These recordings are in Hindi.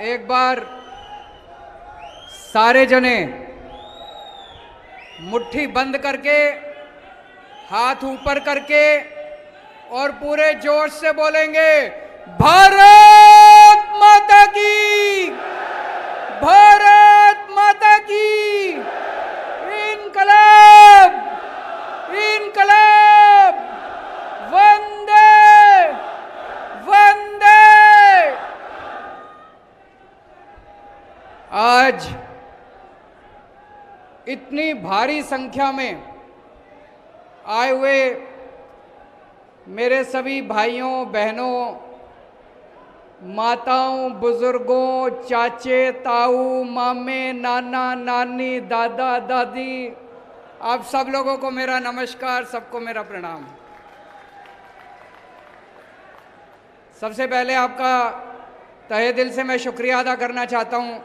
एक बार सारे जने मुट्ठी बंद करके, हाथ ऊपर करके और पूरे जोश से बोलेंगे, भारत माता की, भारत माता की, इनकलाब, इनकलाब, वंदे वंदे। आज इतनी भारी संख्या में आए हुए मेरे सभी भाइयों बहनों, माताओं, बुजुर्गों, चाचे, ताऊ, मामे, नाना, नानी, दादा, दादी, आप सब लोगों को मेरा नमस्कार, सबको मेरा प्रणाम। सबसे पहले आपका तहे दिल से मैं शुक्रिया अदा करना चाहता हूं।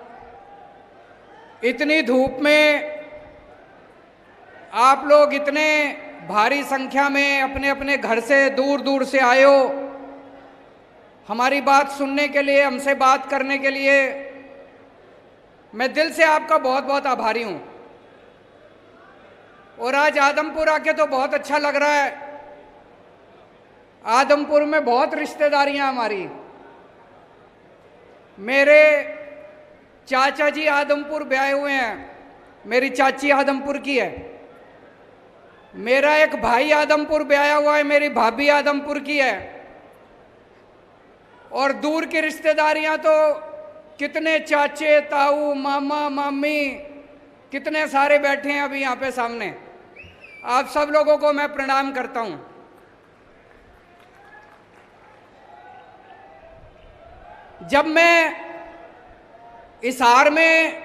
इतनी धूप में आप लोग इतने भारी संख्या में अपने अपने घर से दूर दूर से आए हो, हमारी बात सुनने के लिए, हमसे बात करने के लिए। मैं दिल से आपका बहुत बहुत आभारी हूं। और आज आदमपुर आके तो बहुत अच्छा लग रहा है। आदमपुर में बहुत रिश्तेदारियां हमारी। मेरे चाचा जी आदमपुर ब्याहे हुए हैं, मेरी चाची आदमपुर की है। मेरा एक भाई आदमपुर ब्याया हुआ है, मेरी भाभी आदमपुर की है। और दूर की रिश्तेदारियां तो कितने चाचे, ताऊ, मामा, मामी, कितने सारे बैठे हैं अभी यहाँ पे सामने। आप सब लोगों को मैं प्रणाम करता हूं। जब मैं हिसार में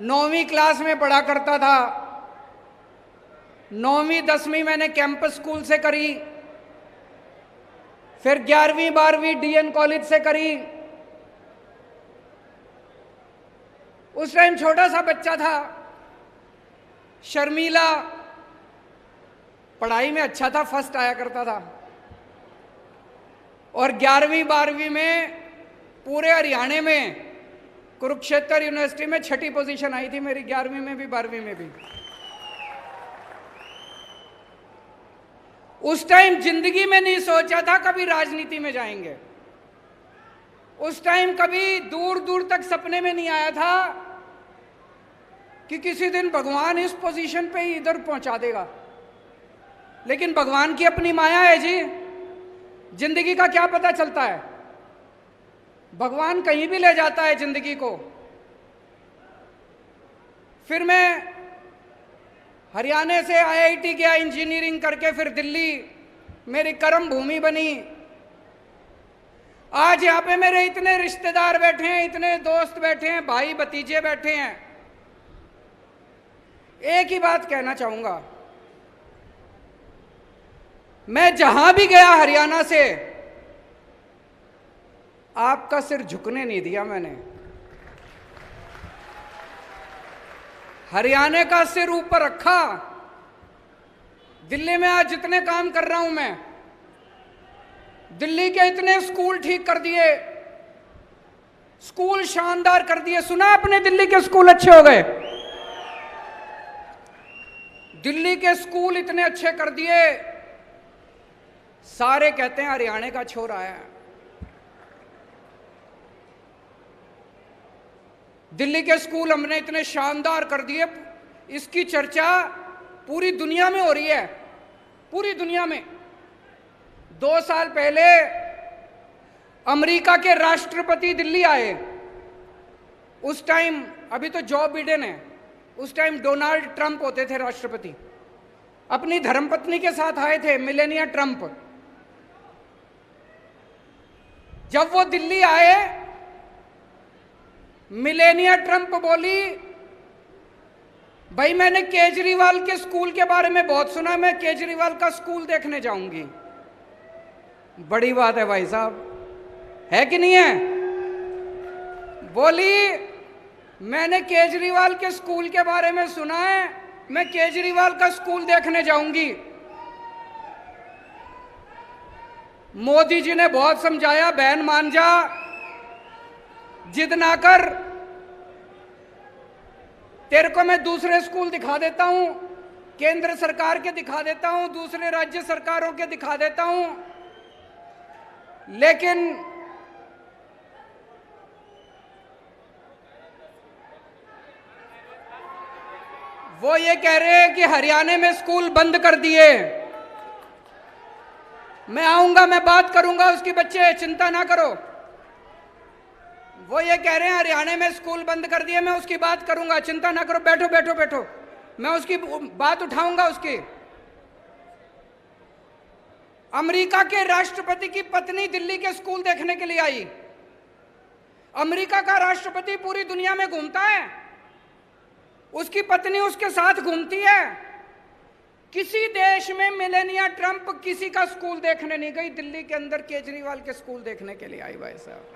9वीं क्लास में पढ़ा करता था, 9वीं 10वीं मैंने कैंपस स्कूल से करी, फिर 11वीं 12वीं डीएन कॉलेज से करी। उस टाइम छोटा सा बच्चा था, शर्मीला, पढ़ाई में अच्छा था, फर्स्ट आया करता था। और 11वीं 12वीं में पूरे हरियाणा में कुरुक्षेत्र यूनिवर्सिटी में 6ठी पोजीशन आई थी मेरी, 11वीं में भी 12वीं में भी। उस टाइम जिंदगी में नहीं सोचा था कभी राजनीति में जाएंगे। उस टाइम कभी दूर दूर तक सपने में नहीं आया था कि किसी दिन भगवान इस पोजीशन पे ही इधर पहुंचा देगा। लेकिन भगवान की अपनी माया है जी, जिंदगी का क्या पता चलता है, भगवान कहीं भी ले जाता है जिंदगी को। फिर मैं हरियाणा से आईआईटी गया इंजीनियरिंग करके, फिर दिल्ली मेरी कर्म भूमि बनी। आज यहाँ पे मेरे इतने रिश्तेदार बैठे हैं, इतने दोस्त बैठे हैं, भाई भतीजे बैठे हैं। एक ही बात कहना चाहूंगा, मैं जहां भी गया हरियाणा से, आपका सिर झुकने नहीं दिया मैंने। हरियाणा का सिर ऊपर रखा। दिल्ली में आज जितने काम कर रहा हूं मैं, दिल्ली के इतने स्कूल ठीक कर दिए, स्कूल शानदार कर दिए। सुना आपने दिल्ली के स्कूल अच्छे हो गए? दिल्ली के स्कूल इतने अच्छे कर दिए, सारे कहते हैं हरियाणा का छोरा है। दिल्ली के स्कूल हमने इतने शानदार कर दिए, इसकी चर्चा पूरी दुनिया में हो रही है, पूरी दुनिया में। 2 साल पहले अमेरिका के राष्ट्रपति दिल्ली आए। उस टाइम, अभी तो जो बिडेन है, उस टाइम डोनाल्ड ट्रंप होते थे राष्ट्रपति। अपनी धर्मपत्नी के साथ आए थे, मिलेनिया ट्रंप। जब वो दिल्ली आए, मिलेनिया ट्रंप बोली, भाई मैंने केजरीवाल के स्कूल के बारे में बहुत सुना, मैं केजरीवाल का स्कूल देखने जाऊंगी। बड़ी बात है भाई साहब, है कि नहीं है? बोली, मैंने केजरीवाल के स्कूल के बारे में सुना है, मैं केजरीवाल का स्कूल देखने जाऊंगी। मोदी जी ने बहुत समझाया, बहन मान जा, जिद ना कर, तेरे को मैं दूसरे स्कूल दिखा देता हूं, केंद्र सरकार के दिखा देता हूं, दूसरे राज्य सरकारों के दिखा देता हूं, लेकिन वो ये कह रहे हैं कि हरियाणा में स्कूल बंद कर दिए। मैं आऊंगा, मैं बात करूंगा उसकी, बच्चे चिंता ना करो। वो ये कह रहे हैं हरियाणा में स्कूल बंद कर दिए, मैं उसकी बात करूंगा, चिंता ना करो, बैठो बैठो बैठो, मैं उसकी बात उठाऊंगा उसकी। अमेरिका के राष्ट्रपति की पत्नी दिल्ली के स्कूल देखने के लिए आई। अमेरिका का राष्ट्रपति पूरी दुनिया में घूमता है, उसकी पत्नी उसके साथ घूमती है। किसी देश में मेलानिया ट्रंप किसी का स्कूल देखने नहीं गई, दिल्ली के अंदर केजरीवाल के स्कूल देखने के लिए आई भाई साहब।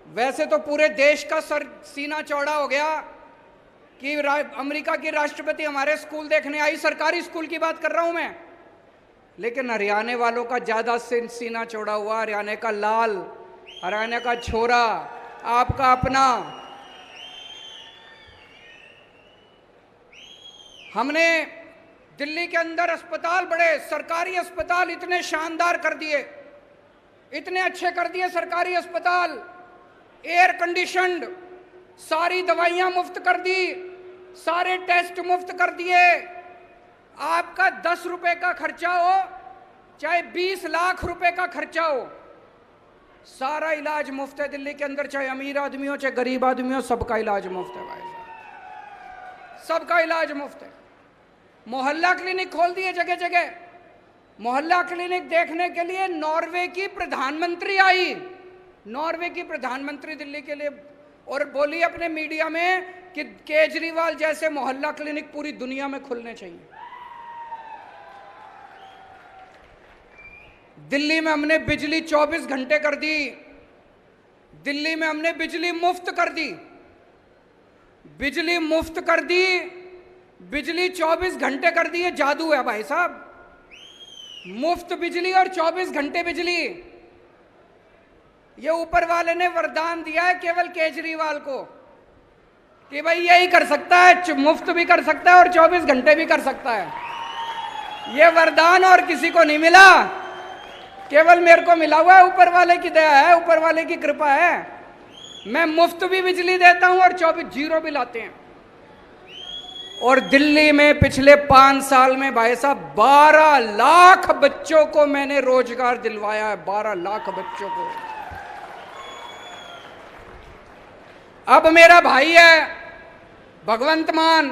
वैसे तो पूरे देश का सर सीना चौड़ा हो गया कि अमेरिका की राष्ट्रपति हमारे स्कूल देखने आई, सरकारी स्कूल की बात कर रहा हूं मैं, लेकिन हरियाणा वालों का ज्यादा सीना चौड़ा हुआ। हरियाणा का लाल, हरियाणा का छोरा, आपका अपना। हमने दिल्ली के अंदर अस्पताल, बड़े सरकारी अस्पताल इतने शानदार कर दिए, इतने अच्छे कर दिए सरकारी अस्पताल, एयर कंडीशनड, सारी दवाइयां मुफ्त कर दी, सारे टेस्ट मुफ्त कर दिए। आपका 10 रुपए का खर्चा हो चाहे 20 लाख रुपए का खर्चा हो, सारा इलाज मुफ्त है दिल्ली के अंदर, चाहे अमीर आदमी हो चाहे गरीब आदमी हो, सबका इलाज मुफ्त है भाई साहब, सबका इलाज मुफ्त है। मोहल्ला क्लिनिक खोल दिए जगह जगह। मोहल्ला क्लिनिक देखने के लिए नॉर्वे की प्रधानमंत्री आई, नॉर्वे की प्रधानमंत्री दिल्ली के लिए, और बोली अपने मीडिया में कि केजरीवाल जैसे मोहल्ला क्लिनिक पूरी दुनिया में खुलने चाहिए। दिल्ली में हमने बिजली 24 घंटे कर दी, दिल्ली में हमने बिजली मुफ्त कर दी, बिजली मुफ्त कर दी, बिजली 24 घंटे कर दी। ये जादू है भाई साहब, मुफ्त बिजली और 24 घंटे बिजली। ये ऊपर वाले ने वरदान दिया है केवल केजरीवाल को कि भाई यही कर सकता है, मुफ्त भी कर सकता है और 24 घंटे भी कर सकता है। ये वरदान और किसी को नहीं मिला, केवल मेरे को मिला हुआ है, ऊपर वाले की दया है, ऊपर वाले की कृपा है। मैं मुफ्त भी बिजली देता हूं और 24 जीरो बिल आते हैं। और दिल्ली में पिछले 5 साल में भाई साहब 12 लाख बच्चों को मैंने रोजगार दिलवाया है, 12 लाख बच्चों को। अब मेरा भाई है भगवंत मान,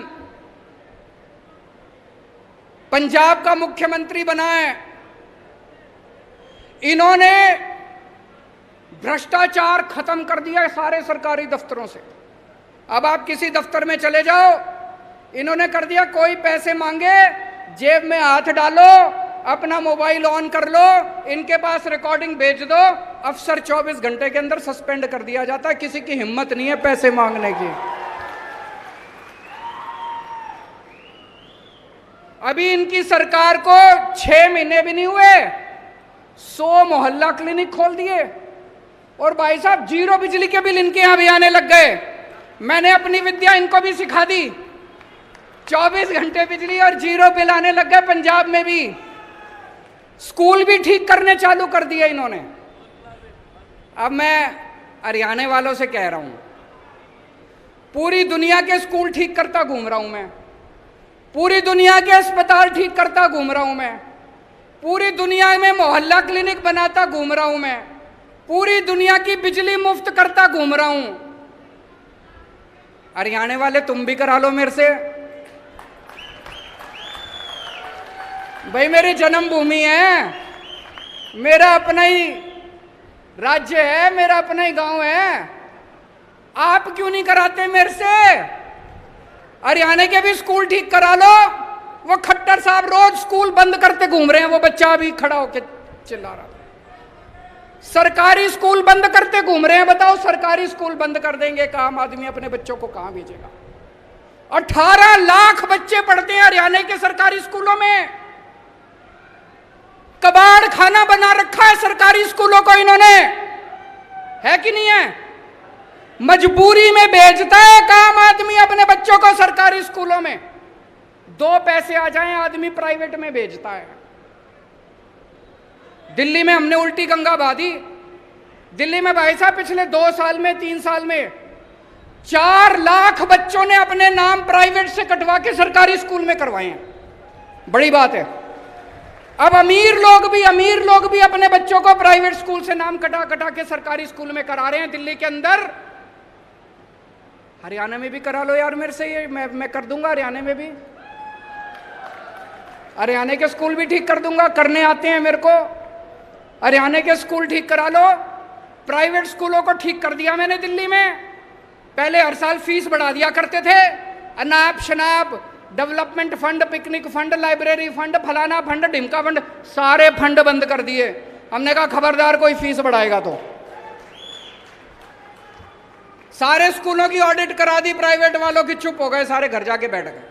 पंजाब का मुख्यमंत्री बना है। इन्होंने भ्रष्टाचार खत्म कर दिया है सारे सरकारी दफ्तरों से। अब आप किसी दफ्तर में चले जाओ, इन्होंने कर दिया, कोई पैसे मांगे जेब में हाथ डालो, अपना मोबाइल ऑन कर लो, इनके पास रिकॉर्डिंग भेज दो, अफसर 24 घंटे के अंदर सस्पेंड कर दिया जाता है। किसी की हिम्मत नहीं है पैसे मांगने की। अभी इनकी सरकार को 6 महीने भी नहीं हुए, 100 मोहल्ला क्लिनिक खोल दिए और भाई साहब जीरो बिजली के बिल इनके यहां भी आने लग गए। मैंने अपनी विद्या इनको भी सिखा दी, 24 घंटे बिजली और जीरो बिल आने लग गए पंजाब में भी। स्कूल भी ठीक करने चालू कर दिए इन्होंने। अब मैं हरियाणा वालों से कह रहा हूं, पूरी दुनिया के स्कूल ठीक करता घूम रहा हूं मैं, पूरी दुनिया के अस्पताल ठीक करता घूम रहा हूं मैं, पूरी दुनिया में मोहल्ला क्लिनिक बनाता घूम रहा हूं मैं, पूरी दुनिया की बिजली मुफ्त करता घूम रहा हूं। हरियाणा वाले तुम भी करा लो मेरे से। भाई मेरी जन्मभूमि है, मेरा अपना ही राज्य है, मेरा अपना ही गांव है, आप क्यों नहीं कराते मेरे से? हरियाणा के भी स्कूल ठीक करा लो। वो खट्टर साहब रोज स्कूल बंद करते घूम रहे हैं, वो बच्चा अभी खड़ा होके चिल्ला रहा था। सरकारी स्कूल बंद करते घूम रहे हैं। बताओ, सरकारी स्कूल बंद कर देंगे, एक आम आदमी अपने बच्चों को कहां भेजेगा? 18 लाख बच्चे पढ़ते हैं हरियाणा के सरकारी स्कूलों में। कबाड़ खाना बना रखा है सरकारी स्कूलों को इन्होंने, है कि नहीं है? मजबूरी में भेजता है काम आदमी अपने बच्चों को सरकारी स्कूलों में, 2 पैसे आ जाएं आदमी प्राइवेट में भेजता है। दिल्ली में हमने उल्टी गंगा बहा दी। दिल्ली में भाई साहब पिछले 2 साल में 3 साल में 4 लाख बच्चों ने अपने नाम प्राइवेट से कटवा के सरकारी स्कूल में करवाए हैं। बड़ी बात है। अब अमीर लोग भी अपने बच्चों को प्राइवेट स्कूल से नाम कटा कटा के सरकारी स्कूल में करा रहे हैं दिल्ली के अंदर। हरियाणा में भी करा लो यार मेरे से, ये मैं कर दूंगा हरियाणा में भी। हरियाणा के स्कूल भी ठीक कर दूंगा, करने आते हैं मेरे को। हरियाणा के स्कूल ठीक करा लो। प्राइवेट स्कूलों को ठीक कर दिया मैंने दिल्ली में। पहले हर साल फीस बढ़ा दिया करते थे, अनाप शनाप, development fund, picnic fund, library fund, फलाना फंड, ढिमका फंड, सारे फंड बंद कर दिए। हमने कहा खबरदार कोई फीस बढ़ाएगा तो। सारे स्कूलों की ऑडिट करा दी प्राइवेट वालों की, चुप हो गए सारे, घर जाके बैठ गए।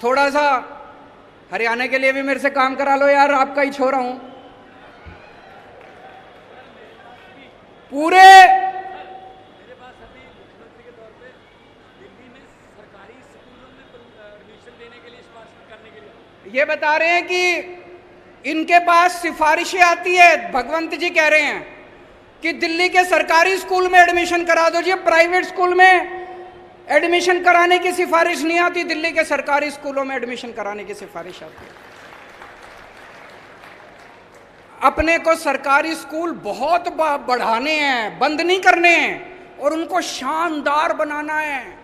थोड़ा सा हरियाणा के लिए भी मेरे से काम करा लो यार, आपका ही छोरा हूं। पूरे ये बता रहे हैं कि इनके पास सिफारिशें आती है। भगवंत जी कह रहे हैं कि दिल्ली के सरकारी स्कूल में एडमिशन करा दो जी, प्राइवेट स्कूल में एडमिशन कराने की सिफारिश नहीं आती, दिल्ली के सरकारी स्कूलों में एडमिशन कराने की सिफारिश आती है। अपने को सरकारी स्कूल बहुत बढ़ाने हैं, बंद नहीं करने हैं, और उनको शानदार बनाना है।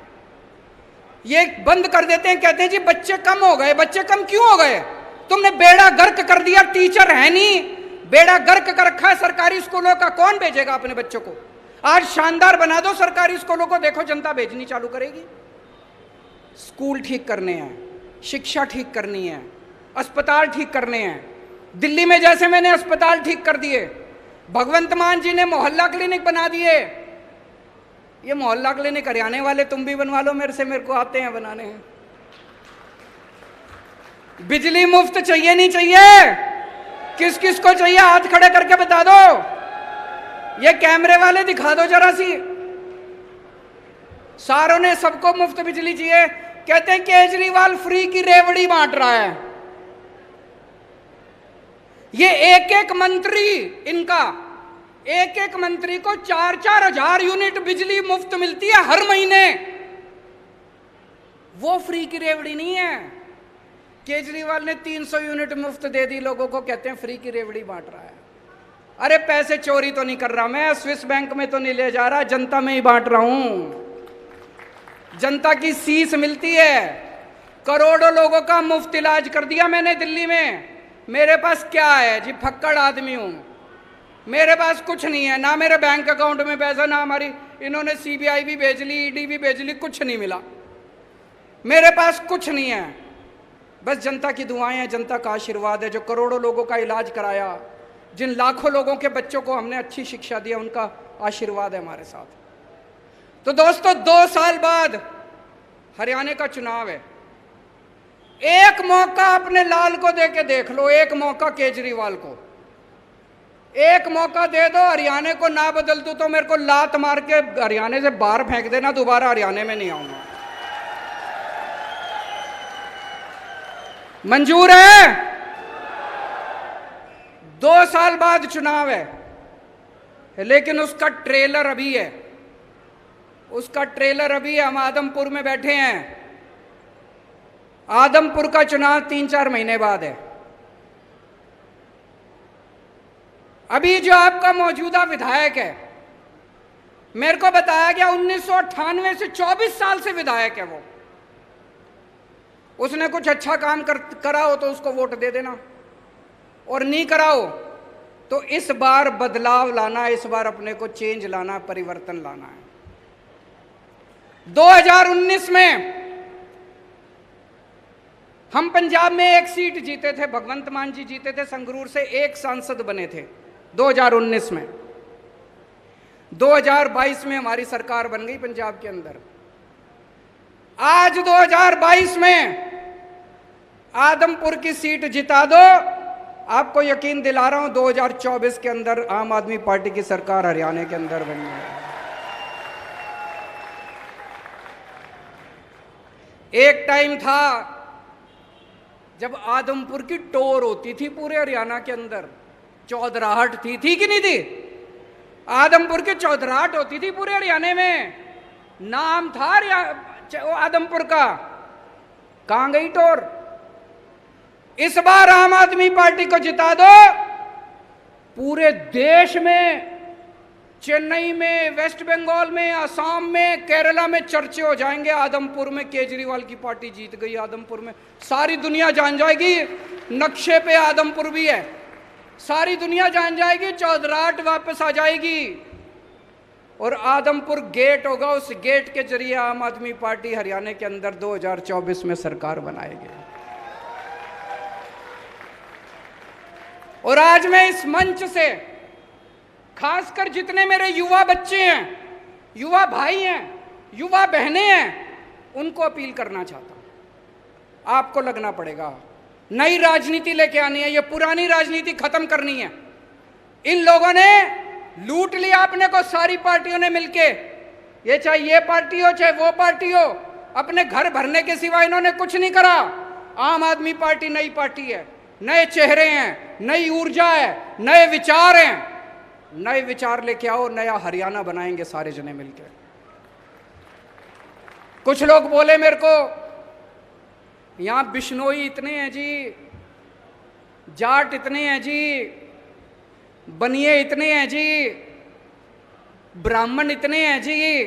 ये बंद कर देते हैं, कहते हैं जी बच्चे कम हो गए। बच्चे कम क्यों हो गए? तुमने बेड़ा गर्क कर दिया, टीचर है नहीं, बेड़ा गर्क कर रखा है सरकारी स्कूलों का। कौन भेजेगा अपने बच्चों को? आज शानदार बना दो सरकारी स्कूलों को, देखो जनता भेजनी चालू करेगी। स्कूल ठीक करने हैं, शिक्षा ठीक करनी है, अस्पताल ठीक करने हैं। दिल्ली में जैसे मैंने अस्पताल ठीक कर दिए, भगवंत मान जी ने मोहल्ला क्लिनिक बना दिए। ये मोहल्ला क्लिनिक हरियाणा वाले तुम भी बनवा लो मेरे से, मेरे को आते हैं बनाने हैं। बिजली मुफ्त चाहिए नहीं चाहिए? किस किस को चाहिए हाथ खड़े करके बता दो। ये कैमरे वाले दिखा दो जरा सी। सारों ने सबको मुफ्त बिजली चाहिए। कहते हैं केजरीवाल फ्री की रेवड़ी बांट रहा है। ये एक एक मंत्री, इनका एक एक मंत्री को 4-4 हजार यूनिट बिजली मुफ्त मिलती है हर महीने। वो फ्री की रेवड़ी नहीं है। केजरीवाल ने 300 यूनिट मुफ्त दे दी लोगों को, कहते हैं फ्री की रेवड़ी बांट रहा है। अरे पैसे चोरी तो नहीं कर रहा मैं, स्विस बैंक में तो नहीं ले जा रहा, जनता में ही बांट रहा हूं। जनता की सीस मिलती है। करोड़ों लोगों का मुफ्त इलाज कर दिया मैंने दिल्ली में। मेरे पास क्या है जी, फक्कड़ आदमी हूं, मेरे पास कुछ नहीं है, ना मेरे बैंक अकाउंट में पैसा, ना हमारी इन्होंने सीबीआई भी भेज ली, ईडी भी भेज ली, कुछ नहीं मिला। मेरे पास कुछ नहीं है, बस जनता की दुआएं हैं, जनता का आशीर्वाद है। जो करोड़ों लोगों का इलाज कराया, जिन लाखों लोगों के बच्चों को हमने अच्छी शिक्षा दी, उनका आशीर्वाद है हमारे साथ। तो दोस्तों 2 साल बाद हरियाणा का चुनाव है। एक मौका अपने लाल को दे के देख लो, एक मौका केजरीवाल को, एक मौका दे दो। हरियाणा को ना बदल दूं तो मेरे को लात मार के हरियाणा से बाहर फेंक देना, दोबारा हरियाणा में नहीं आऊंगा। मंजूर है? 2 साल बाद चुनाव है, लेकिन उसका ट्रेलर अभी है, उसका ट्रेलर अभी है। हम आदमपुर में बैठे हैं। आदमपुर का चुनाव 3-4 महीने बाद है। अभी जो आपका मौजूदा विधायक है, मेरे को बताया गया 1998 से 24 साल से विधायक है वो। उसने कुछ अच्छा काम करा हो तो उसको वोट दे देना, और नहीं करा हो तो इस बार बदलाव लाना है, इस बार अपने को चेंज लाना, परिवर्तन लाना है। 2019 में हम पंजाब में 1 सीट जीते थे, भगवंत मान जी जीते थे, संगरूर से 1 सांसद बने थे 2019 में। 2022 में हमारी सरकार बन गई पंजाब के अंदर। आज 2022 में आदमपुर की सीट जिता दो आपको यकीन दिला रहा हूं 2024 के अंदर आम आदमी पार्टी की सरकार हरियाणा के अंदर बनी है। एक टाइम था जब आदमपुर की टोर होती थी पूरे हरियाणा के अंदर, चौधराहट थी कि नहीं थी? आदमपुर की चौधराहट होती थी पूरे हरियाणा में, नाम था आदमपुर का। कहां गई टोर? इस बार आम आदमी पार्टी को जिता दो, पूरे देश में, चेन्नई में, वेस्ट बंगाल में, असम में, केरला में चर्चे हो जाएंगे, आदमपुर में केजरीवाल की पार्टी जीत गई। आदमपुर में सारी दुनिया जान जाएगी नक्शे पे आदमपुर भी है, सारी दुनिया जान जाएगी, चौधराहट वापस आ जाएगी और आदमपुर गेट होगा। उस गेट के जरिए आम आदमी पार्टी हरियाणा के अंदर 2024 में सरकार बनाएगी। और आज मैं इस मंच से खासकर जितने मेरे युवा बच्चे हैं, युवा भाई हैं, युवा बहनें हैं, उनको अपील करना चाहता हूं, आपको लगना पड़ेगा। नई राजनीति लेके आनी है, ये पुरानी राजनीति खत्म करनी है। इन लोगों ने लूट लिया अपने को, सारी पार्टियों ने मिलके, ये चाहे ये पार्टी हो चाहे वो पार्टी हो, अपने घर भरने के सिवा इन्होंने कुछ नहीं करा। आम आदमी पार्टी नई पार्टी है, नए चेहरे हैं, नई ऊर्जा है, नए विचार हैं। नए विचार लेके आओ, नया हरियाणा बनाएंगे सारे जने मिलकर। कुछ लोग बोले मेरे को, यहां बिश्नोई इतने हैं जी, जाट इतने हैं जी, बनिए इतने हैं जी, ब्राह्मण इतने हैं जी।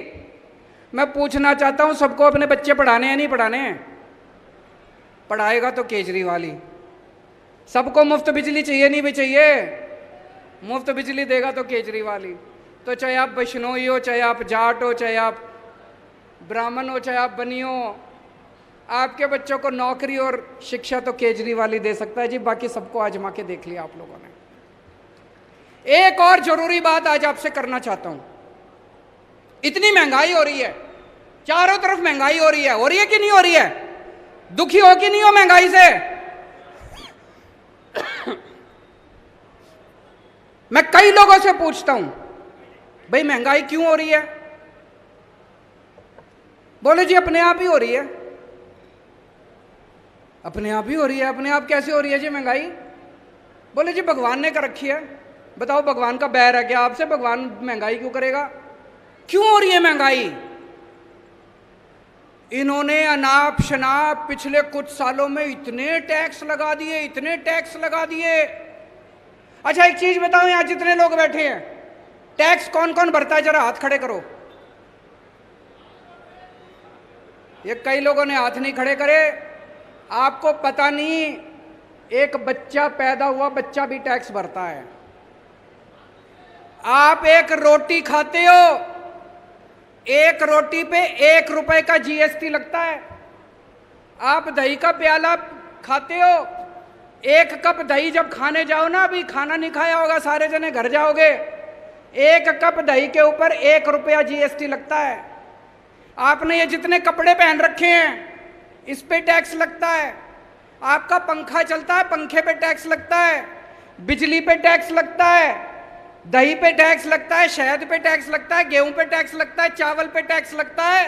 मैं पूछना चाहता हूं, सबको अपने बच्चे पढ़ाने हैं नहीं पढ़ाने? पढ़ाएगा तो केजरीवाल ही। सबको मुफ्त बिजली चाहिए नहीं भी चाहिए? मुफ्त बिजली देगा तो केजरीवाल ही। तो चाहे आप बिश्नोई हो, चाहे आप जाट हो, चाहे आप ब्राह्मण हो, चाहे आप बनी हो, आपके बच्चों को नौकरी और शिक्षा तो केजरीवाल ही दे सकता है जी। बाकी सबको आजमा के देख लिया आप लोगों ने। एक और जरूरी बात आज आपसे करना चाहता हूं। इतनी महंगाई हो रही है, चारों तरफ महंगाई हो रही है कि नहीं हो रही है? दुखी हो कि नहीं हो महंगाई से? मैं कई लोगों से पूछता हूं, भाई महंगाई क्यों हो रही है? बोले जी अपने आप ही हो रही है। अपने आप ही हो रही है? अपने आप कैसे हो रही है जी महंगाई? बोले जी भगवान ने कर रखी है। बताओ भगवान का बैर है क्या आपसे? भगवान महंगाई क्यों करेगा? क्यों हो रही है महंगाई? इन्होंने अनाप शनाप पिछले कुछ सालों में इतने टैक्स लगा दिए, इतने टैक्स लगा दिए। अच्छा एक चीज बताओ, यहां जितने लोग बैठे हैं, टैक्स कौन कौन भरता है? जरा हाथ खड़े करो। ये कई लोगों ने हाथ नहीं खड़े करे। आपको पता नहीं, एक बच्चा पैदा हुआ बच्चा भी टैक्स भरता है। आप एक रोटी खाते हो, एक रोटी पे 1 रुपए का जीएसटी लगता है। आप दही का प्याला खाते हो, 1 कप दही जब खाने जाओ ना, अभी खाना नहीं खाया होगा, सारे जने घर जाओगे, 1 कप दही के ऊपर 1 रुपया जीएसटी लगता है। आपने ये जितने कपड़े पहन रखे हैं इस पे टैक्स लगता है। आपका पंखा चलता है, पंखे पे टैक्स लगता है, बिजली पे टैक्स लगता है, दही पे टैक्स लगता है, शहद पे टैक्स लगता है, गेहूं पे टैक्स लगता है, चावल पे टैक्स लगता है।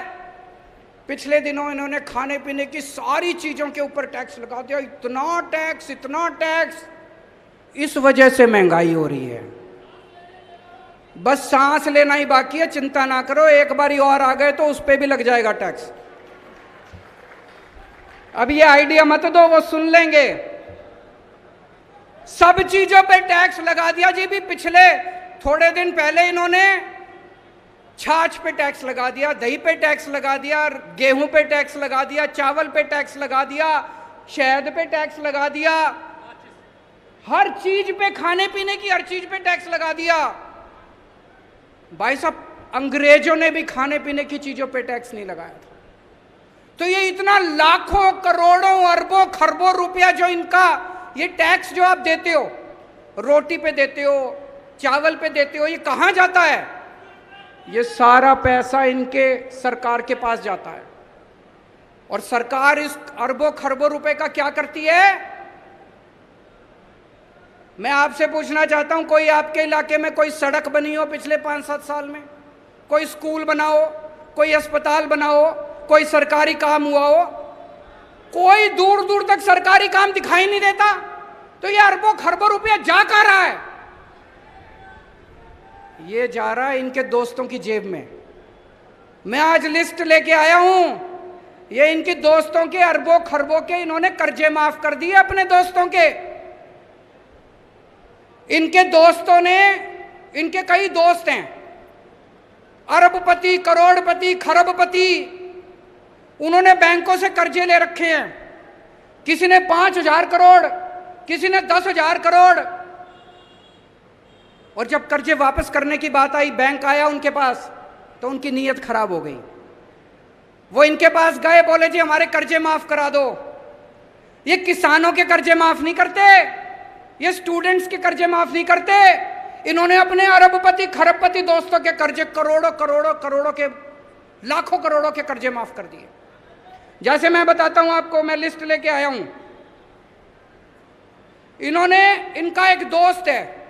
पिछले दिनों इन्होंने खाने पीने की सारी चीजों के ऊपर टैक्स लगा दिया। इतना टैक्स, इतना टैक्स। इस वजह से महंगाई हो रही है। बस सांस लेना ही बाकी है, चिंता ना करो, एक बारी और आ गए तो उस पे भी लग जाएगा टैक्स। अब ये आइडिया मत दो, वो सुन लेंगे। सब चीजों पे टैक्स लगा दिया जी। भी पिछले थोड़े दिन पहले इन्होंने छाछ पे टैक्स लगा दिया, दही पे टैक्स लगा दिया, गेहूं पे टैक्स लगा दिया, चावल पे टैक्स लगा दिया, शहद पे टैक्स लगा दिया, हर चीज पे, खाने पीने की हर चीज पे टैक्स लगा दिया। भाई साहब, अंग्रेजों ने भी खाने पीने की चीजों पे टैक्स नहीं लगाया था। तो ये इतना लाखों करोड़ों अरबों खरबों रुपया जो इनका ये टैक्स जो आप देते हो, रोटी पे देते हो, चावल पे देते हो, ये कहां जाता है? ये सारा पैसा इनके सरकार के पास जाता है। और सरकार इस अरबों खरबों रुपए का क्या करती है? मैं आपसे पूछना चाहता हूं, कोई आपके इलाके में कोई सड़क बनी हो पिछले 5-7 साल में? कोई स्कूल बनाओ, कोई अस्पताल बनाओ, कोई सरकारी काम हुआ हो? कोई दूर दूर तक सरकारी काम दिखाई नहीं देता। तो ये अरबों खरबों रुपया जा कहां रहा है? ये जा रहा है इनके दोस्तों की जेब में। मैं आज लिस्ट लेके आया हूं, ये इनकी दोस्तों के अरबों खरबों के इन्होंने कर्जे माफ कर दिए अपने दोस्तों के। इनके दोस्तों ने, इनके कई दोस्त हैं अरबपति, करोड़पति, खरबपति, उन्होंने बैंकों से कर्जे ले रखे हैं। किसी ने 5,000 करोड़, किसी ने 10,000 करोड़। और जब कर्जे वापस करने की बात आई, बैंक आया उनके पास, तो उनकी नीयत खराब हो गई। वो इनके पास गए, बोले जी हमारे कर्जे माफ करा दो। ये किसानों के कर्जे माफ नहीं करते, ये स्टूडेंट्स के कर्जे माफ नहीं करते। इन्होंने अपने अरबपति खरबपति दोस्तों के कर्जे करोड़ों करोड़ों करोड़ों के, लाखों करोड़ों के कर्जे माफ कर दिए। जैसे मैं बताता हूं आपको, मैं लिस्ट लेके आया हूं। इन्होंने, इनका एक दोस्त है,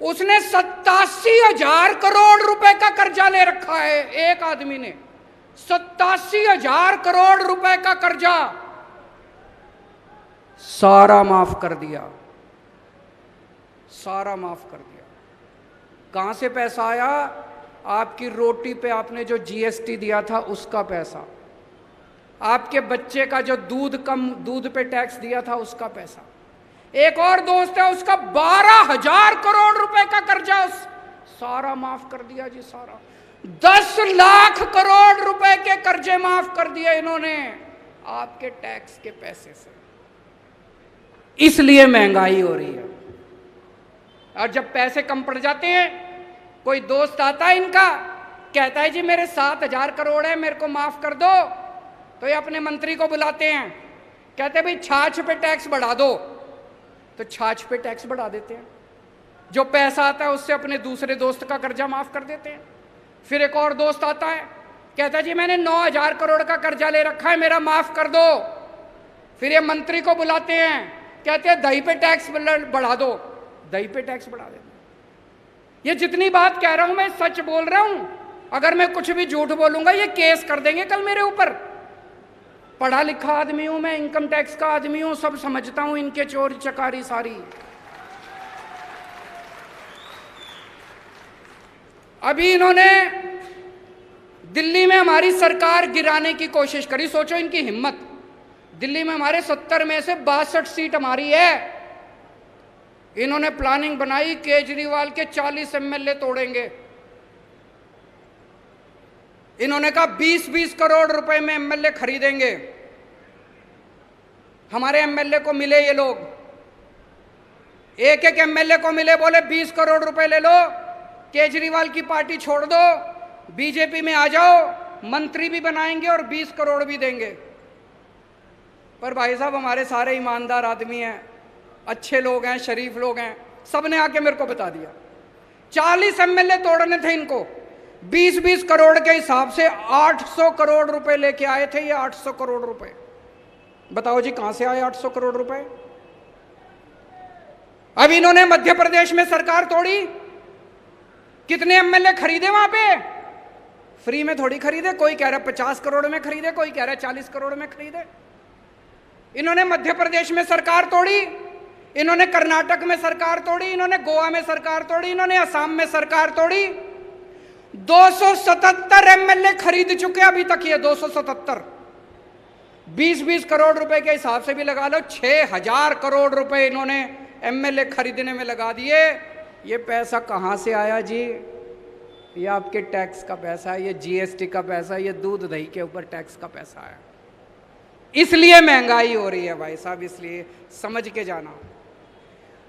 उसने 87,000 करोड़ रुपए का कर्जा ले रखा है। एक आदमी ने 87,000 करोड़ रुपए का कर्जा सारा माफ कर दिया, सारा माफ कर दिया। कहां से पैसा आया? आपकी रोटी पे आपने जो जीएसटी दिया था उसका पैसा, आपके बच्चे का जो दूध पे टैक्स दिया था उसका पैसा। एक और दोस्त है, उसका 12,000 करोड़ रुपए का कर्जा सारा माफ कर दिया जी, सारा। 10 लाख करोड़ रुपए के कर्जे माफ कर दिए इन्होंने आपके टैक्स के पैसे से। इसलिए महंगाई हो रही है। और जब पैसे कम पड़ जाते हैं, कोई दोस्त आता है इनका, कहता है जी मेरे 7,000 करोड़ है, मेरे को माफ कर दो। तो ये अपने मंत्री को बुलाते हैं, कहते हैं भाई छाछ पे टैक्स बढ़ा दो। तो छाछ पे टैक्स बढ़ा देते हैं। जो पैसा आता है उससे अपने दूसरे दोस्त का कर्जा माफ कर देते हैं। फिर एक और दोस्त आता है, कहता है जी मैंने 9,000 करोड़ का कर्जा ले रखा है, मेरा माफ कर दो। फिर ये मंत्री को बुलाते हैं, कहते हैं दही पे टैक्स बढ़ा दो, दही पे टैक्स बढ़ा देते। ये जितनी बात कह रहा हूं मैं सच बोल रहा हूं। अगर मैं कुछ भी झूठ बोलूंगा ये केस कर देंगे कल मेरे ऊपर। पढ़ा लिखा आदमी हूं मैं, इनकम टैक्स का आदमी हूं, सब समझता हूं इनके चोरी चकारी सारी। अभी इन्होंने दिल्ली में हमारी सरकार गिराने की कोशिश करी। सोचो इनकी हिम्मत। दिल्ली में हमारे 70 में से 62 सीट हमारी है। इन्होंने प्लानिंग बनाई, केजरीवाल के 40 एमएलए तोड़ेंगे। इन्होंने कहा 20-20 करोड़ रुपए में एमएलए खरीदेंगे। हमारे एमएलए को मिले ये लोग, एक एक एमएलए को मिले, बोले 20 करोड़ रुपए ले लो, केजरीवाल की पार्टी छोड़ दो, बीजेपी में आ जाओ, मंत्री भी बनाएंगे और 20 करोड़ भी देंगे। पर भाई साहब हमारे सारे ईमानदार आदमी हैं, अच्छे लोग हैं, शरीफ लोग हैं, सबने आके मेरे को बता दिया 40 एमएलए तोड़ने थे इनको। 20-20 करोड़ के हिसाब से 800 करोड़ रुपए लेके आए थे ये। 800 करोड़ रुपए, बताओ जी कहां से आए 800 करोड़ रुपए? अब इन्होंने मध्य प्रदेश में सरकार तोड़ी। कितने एमएलए खरीदे वहां पे? फ्री में थोड़ी खरीदे। कोई कह रहा 50 करोड़ में खरीदे, कोई कह रहा 40 करोड़ में खरीदे। इन्होंने मध्य प्रदेश में सरकार तोड़ी, इन्होंने कर्नाटक में सरकार तोड़ी, इन्होंने गोवा में सरकार तोड़ी, इन्होंने असम में सरकार तोड़ी। 277 एमएलए खरीद चुके अभी तक ये। 277, 20-20 करोड़ रुपए के हिसाब से भी लगा लो, 6,000 करोड़ रुपए इन्होंने एमएलए खरीदने में लगा दिए। ये पैसा कहां से आया जी? ये आपके टैक्स का पैसा है, ये जीएसटी का पैसा है, ये दूध दही के ऊपर टैक्स का पैसा है। इसलिए महंगाई हो रही है भाई साहब, इसलिए समझ के जाना।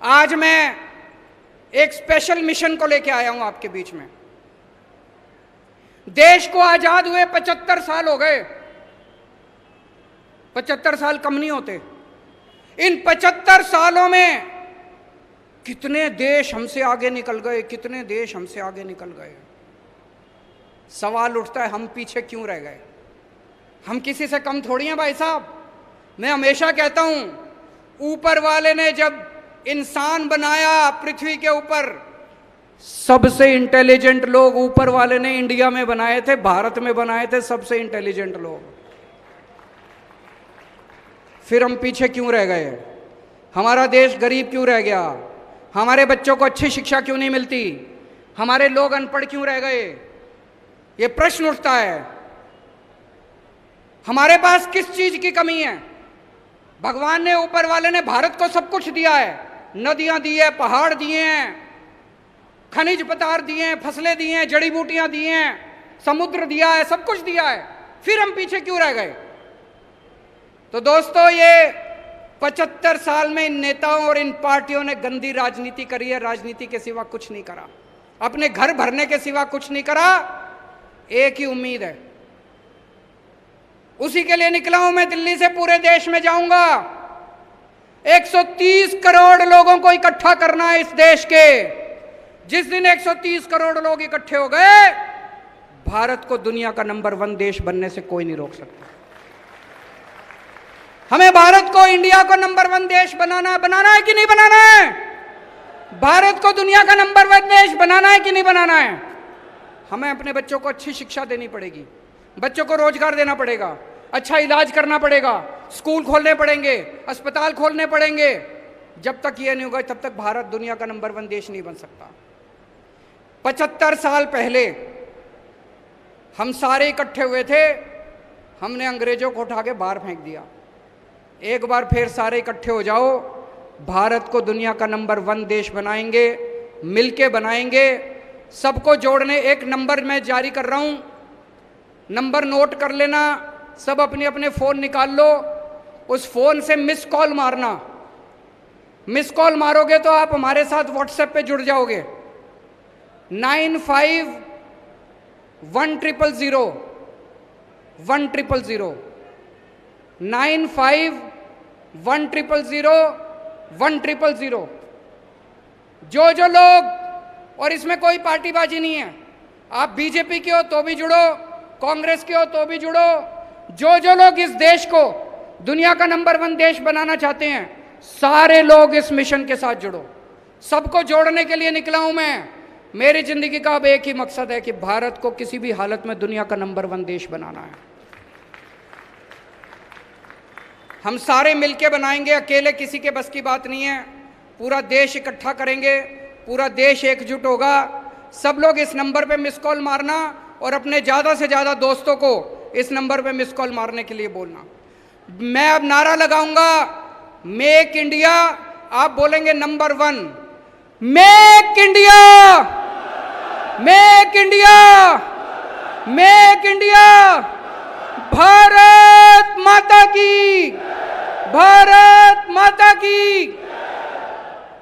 आज मैं एक स्पेशल मिशन को लेके आया हूं आपके बीच में। देश को आजाद हुए 75 साल हो गए। 75 साल कम नहीं होते। इन 75 सालों में कितने देश हमसे आगे निकल गए, कितने देश हमसे आगे निकल गए। सवाल उठता है हम पीछे क्यों रह गए? हम किसी से कम थोड़ी हैं भाई साहब। मैं हमेशा कहता हूं ऊपर वाले ने जब इंसान बनाया पृथ्वी के ऊपर, सबसे इंटेलिजेंट लोग ऊपर वाले ने इंडिया में बनाए थे, भारत में बनाए थे सबसे इंटेलिजेंट लोग। फिर हम पीछे क्यों रह गए? हमारा देश गरीब क्यों रह गया? हमारे बच्चों को अच्छी शिक्षा क्यों नहीं मिलती? हमारे लोग अनपढ़ क्यों रह गए? ये प्रश्न उठता है। हमारे पास किस चीज की कमी है? भगवान ने, ऊपर वाले ने भारत को सब कुछ दिया है, नदियां दी है, पहाड़ दिए हैं, खनिज पदार्थ दिए हैं, फसलें दी हैं, जड़ी बूटियां दी हैं, समुद्र दिया है, सब कुछ दिया है, फिर हम पीछे क्यों रह गए? तो दोस्तों, ये 75 साल में इन नेताओं और इन पार्टियों ने गंदी राजनीति करी है। राजनीति के सिवा कुछ नहीं करा, अपने घर भरने के सिवा कुछ नहीं करा। एक ही उम्मीद है, उसी के लिए निकला हूं मैं। दिल्ली से पूरे देश में जाऊंगा। 130 करोड़ लोगों को इकट्ठा करना है इस देश के। जिस दिन 130 करोड़ लोग इकट्ठे हो गए, भारत को दुनिया का नंबर 1 देश बनने से कोई नहीं रोक सकता। हमें भारत को, इंडिया को नंबर 1 देश बनाना है कि नहीं बनाना है? भारत को दुनिया का नंबर 1 देश बनाना है कि नहीं बनाना है? हमें अपने बच्चों को अच्छी शिक्षा देनी पड़ेगी, बच्चों को रोजगार देना पड़ेगा, अच्छा इलाज करना पड़ेगा, स्कूल खोलने पड़ेंगे, अस्पताल खोलने पड़ेंगे। जब तक ये नहीं होगा, तब तक भारत दुनिया का नंबर 1 देश नहीं बन सकता। 75 साल पहले हम सारे इकट्ठे हुए थे, हमने अंग्रेजों को उठा के बाहर फेंक दिया। एक बार फिर सारे इकट्ठे हो जाओ, भारत को दुनिया का नंबर 1 देश बनाएंगे, मिलके बनाएंगे। सबको जोड़ने एक नंबर मैं जारी कर रहा हूं, नंबर नोट कर लेना, सब अपने अपने फोन निकाल लो, उस फोन से मिस कॉल मारना। मिस कॉल मारोगे तो आप हमारे साथ व्हाट्सएप पे जुड़ जाओगे। 951000 1000 951000 1000। जो लोग, और इसमें कोई पार्टीबाजी नहीं है, आप बीजेपी के हो तो भी जुड़ो, कांग्रेस के हो तो भी जुड़ो। जो लोग इस देश को दुनिया का नंबर 1 देश बनाना चाहते हैं, सारे लोग इस मिशन के साथ जुड़ो। सबको जोड़ने के लिए निकला हूं मैं। मेरी जिंदगी का अब एक ही मकसद है कि भारत को किसी भी हालत में दुनिया का नंबर 1 देश बनाना है। हम सारे मिलके बनाएंगे, अकेले किसी के बस की बात नहीं है। पूरा देश इकट्ठा करेंगे, पूरा देश एकजुट होगा। सब लोग इस नंबर पे मिस कॉल मारना और अपने ज़्यादा से ज़्यादा दोस्तों को इस नंबर पे मिस कॉल मारने के लिए बोलना। मैं अब नारा लगाऊंगा, मेक इंडिया, आप बोलेंगे number 1। Make India, make India, make India. Bharat माता की।